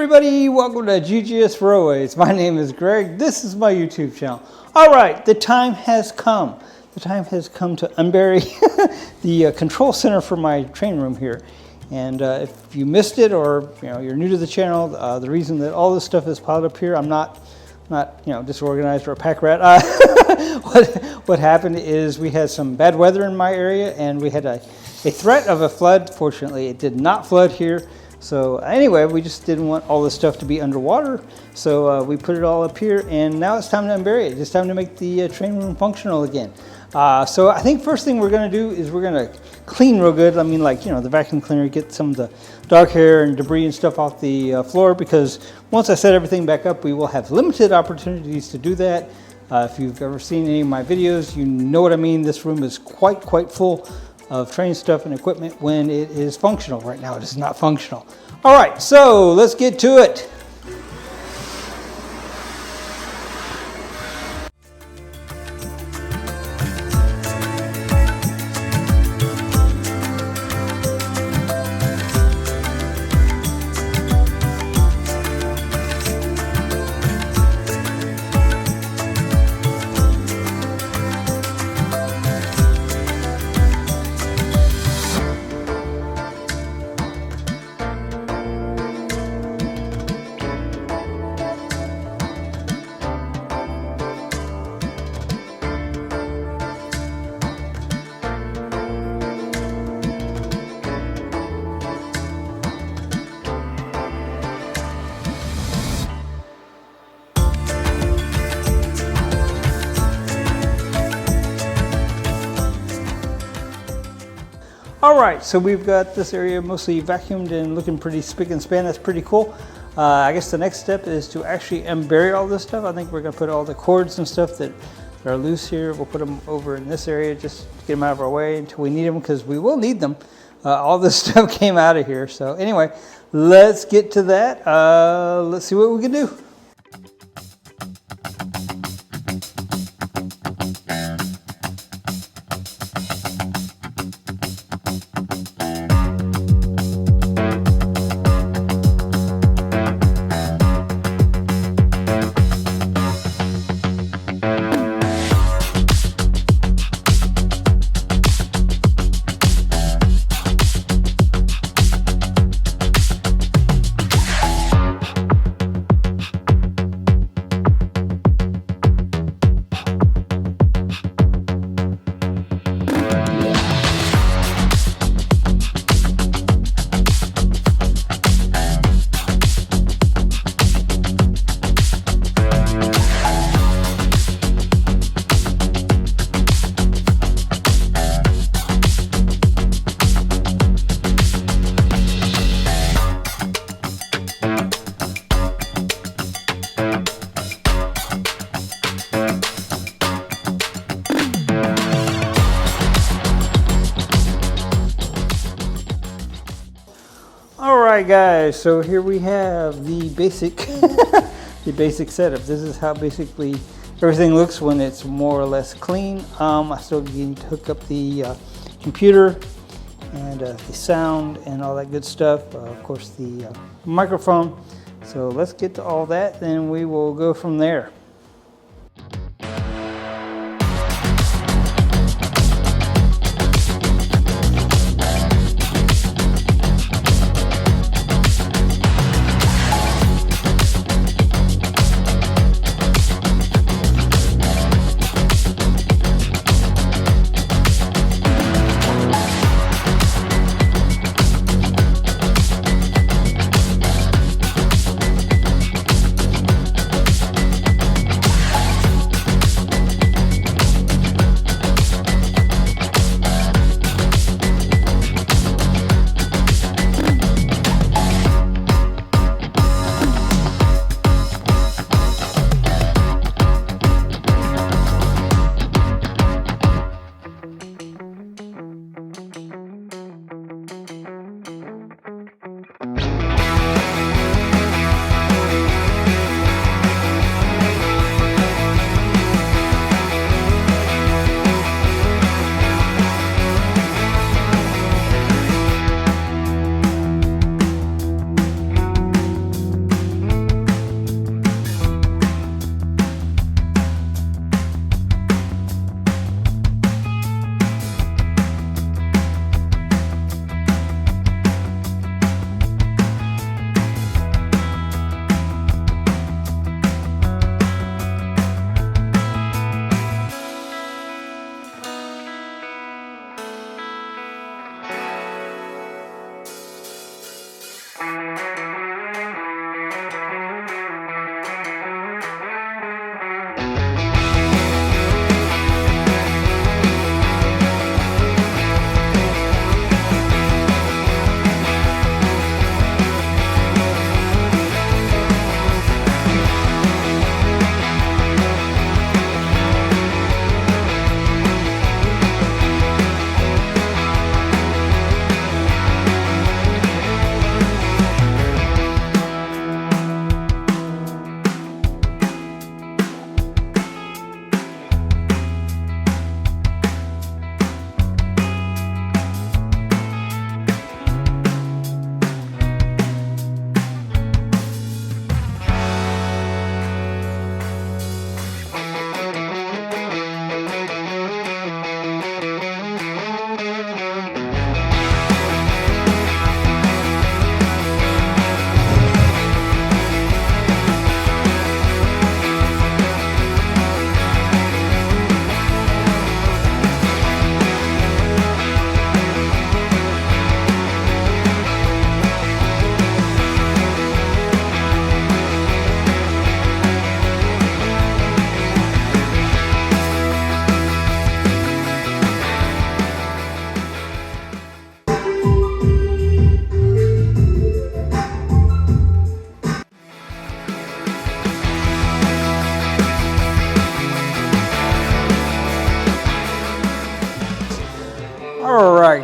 everybody, welcome to GGS Railways. My name is Greg. This is my YouTube channel. All right, the time has come. The time has come to unbury the control center for my train room here. And if you missed it, or you're new to the channel, the reason that all this stuff is piled up here, I'm not disorganized or a pack rat. What happened is we had some bad weather in my area, and we had a threat of a flood. Fortunately, it did not flood here. So anyway, we just didn't want all this stuff to be underwater, so we put it all up here, and now it's time to unbury it. It's time to make the train room functional again. So I think first thing we're going to do is we're going to clean real good. I mean, like, the vacuum cleaner, get some of the dark hair and debris and stuff off the floor, because once I set everything back up, we will have limited opportunities to do that. If you've ever seen any of my videos, you know what I mean. This room is quite full of train stuff and equipment when it is functional. Right now it is not functional. All right, so let's get to it. All right, so we've got this area mostly vacuumed and looking pretty spick and span. That's pretty cool. I guess the next step is to actually unbury all this stuff. I think we're gonna put all the cords and stuff that are loose here. We'll put them over in this area just to get them out of our way until we need them, because we will need them. All this stuff came out of here. So anyway, let's get to that. Let's see what we can do. Alright guys, so here we have the basic the basic setup. This is how basically everything looks when it's more or less clean. I still need to hook up the computer and the sound and all that good stuff. Of course the microphone. So let's get to all that, then we will go from there.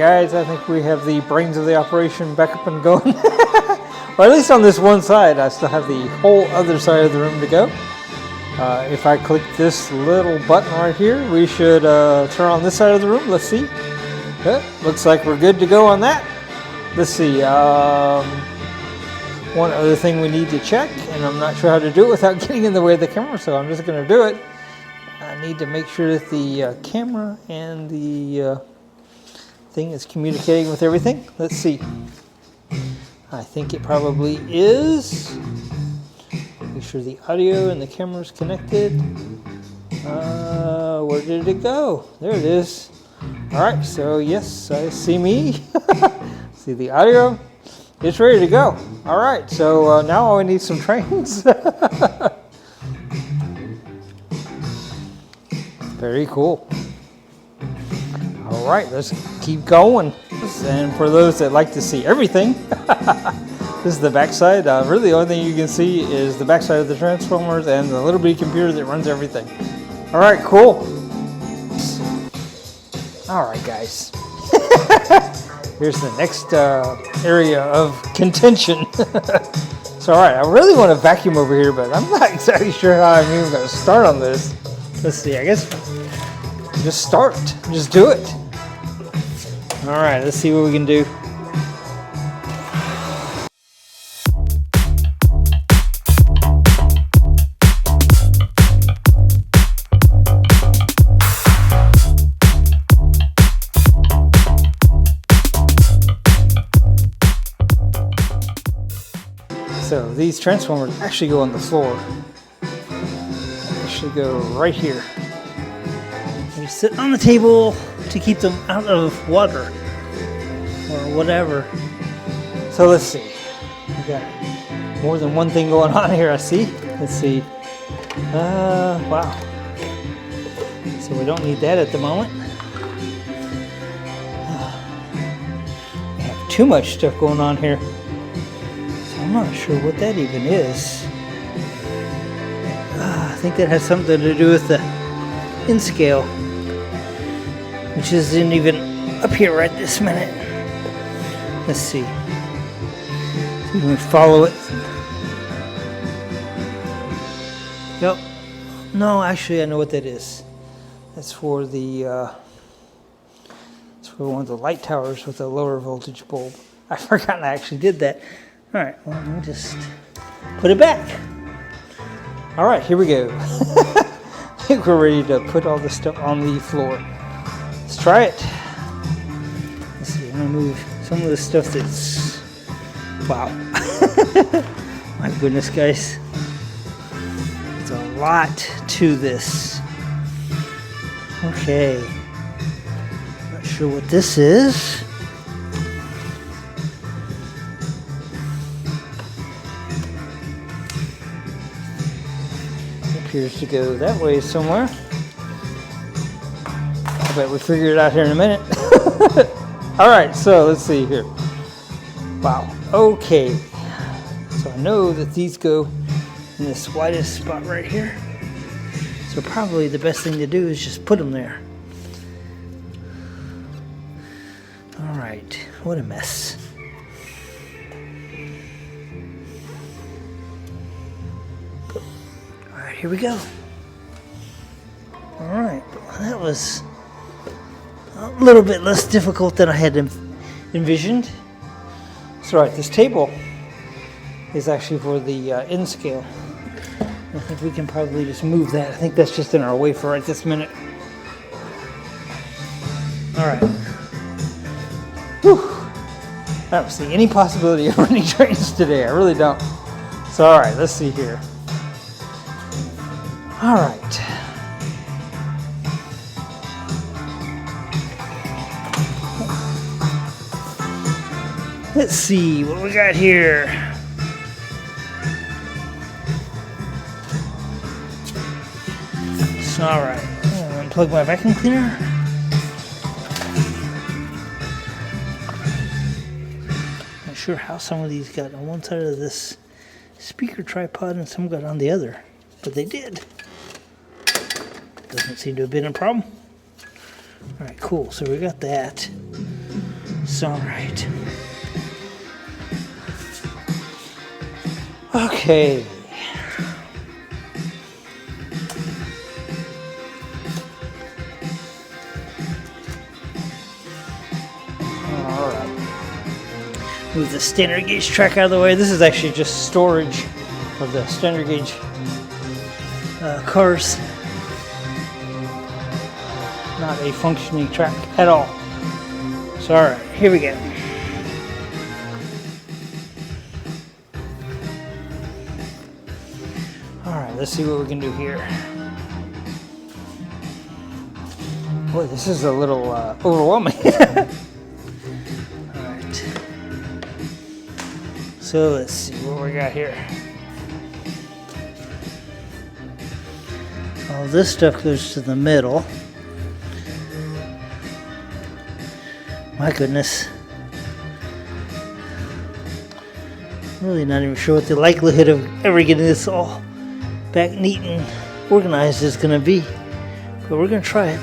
guys, I think we have the brains of the operation back up and going. Or at least on this one side. I still have the whole other side of the room to go. If I click this little button right here, we should turn on this side of the room. Let's see. Looks like we're good to go on that. Let's see. One other thing we need to check, and I'm not sure how to do it without getting in the way of the camera, so I'm just going to do it. I need to make sure that the camera and the thing is communicating with everything. Let's see. I think it probably is. Make sure the audio and the camera is connected. Where did it go? There it is. All right, so yes, I see me. See the audio. It's ready to go. All right, so now I need some trains. Very cool. All right, let's keep going. And for those that like to see everything, this is the backside. Really, the only thing you can see is the backside of the transformers and the little bitty computer that runs everything. All right, cool. All right, guys. Here's the next area of contention. So, all right, I really want to vacuum over here, but I'm not exactly sure how I'm even going to start on this. Let's see, I guess just start. Just do it. All right, let's see what we can do. So these transformers actually go on the floor. They actually go right here. They sit on the table to keep them out of water or whatever. So let's see. We got more than one thing going on here, I see. Let's see. Wow. So we don't need that at the moment. We have too much stuff going on here. I'm not sure what that even is. I think that has something to do with the in scale, which isn't even up here right this minute. Let's see. See if we follow it. Yep. No, actually, I know what that is. That's for the. It's for one of the light towers with a lower voltage bulb. I forgot I actually did that. All right, well, let me just put it back. All right, here we go. I think we're ready to put all this stuff on the floor. Let's try it. Let's see, I'm gonna move some of the stuff that's, wow. My goodness, guys. It's a lot to this. Okay. Not sure what this is. Appears to go that way somewhere. I bet we figure it out here in a minute. All right, so let's see here. Wow, okay. So I know that these go in this widest spot right here. So probably the best thing to do is just put them there. All right, what a mess. Here we go. All right, that was a little bit less difficult than I had envisioned. That's right, this table is actually for the in scale. I think we can probably just move that. I think that's just in our way for right this minute. All right. Whew. I don't see any possibility of running trains today. I really don't. So, all right, let's see here. All right. Let's see what we got here. So, all right. I'm gonna unplug my vacuum cleaner. Not sure how some of these got on one side of this speaker tripod and some got on the other, but they did. Doesn't seem to have been a problem. All right, cool. So we got that. It's all right. Okay. Move the standard gauge track out of the way. This is actually just storage of the standard gauge cars. Not a functioning track at all. So alright, here we go. Alright, let's see what we can do here. Boy, this is a little overwhelming. So let's see what we got here. All this stuff goes to the middle. My goodness. Really not even sure what the likelihood of ever getting this all back neat and organized is going to be. But we're going to try it.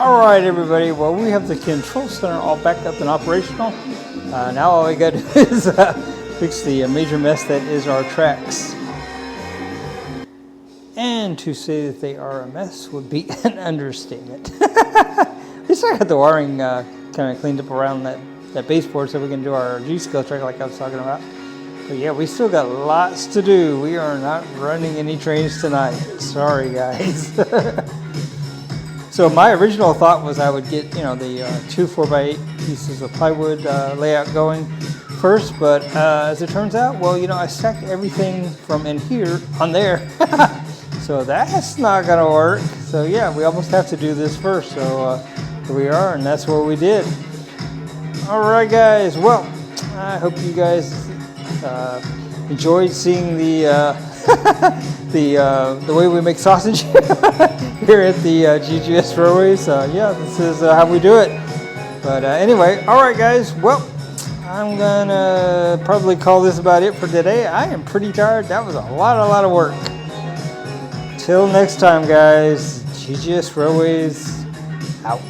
Alright everybody, well we have the control center all back up and operational. Now all we got to do is fix the major mess that is our tracks. And to say that they are a mess would be an understatement. At least I got the wiring kind of cleaned up around that baseboard so we can do our G-scale track like I was talking about. But yeah, we still got lots to do. We are not running any trains tonight. Sorry guys. So my original thought was I would get, the 2 4x8 pieces of plywood layout going first, but as it turns out, well, I stacked everything from in here on there. So that's not gonna work. So yeah, we almost have to do this first. So here we are, and that's what we did. All right, guys. Well, I hope you guys enjoyed seeing the the way we make sausage here at the GGS Railways. Yeah, this is how we do it. But anyway, all right, guys. Well, I'm gonna probably call this about it for today. I am pretty tired. That was a lot of work. Till next time, guys. GGS Railways out.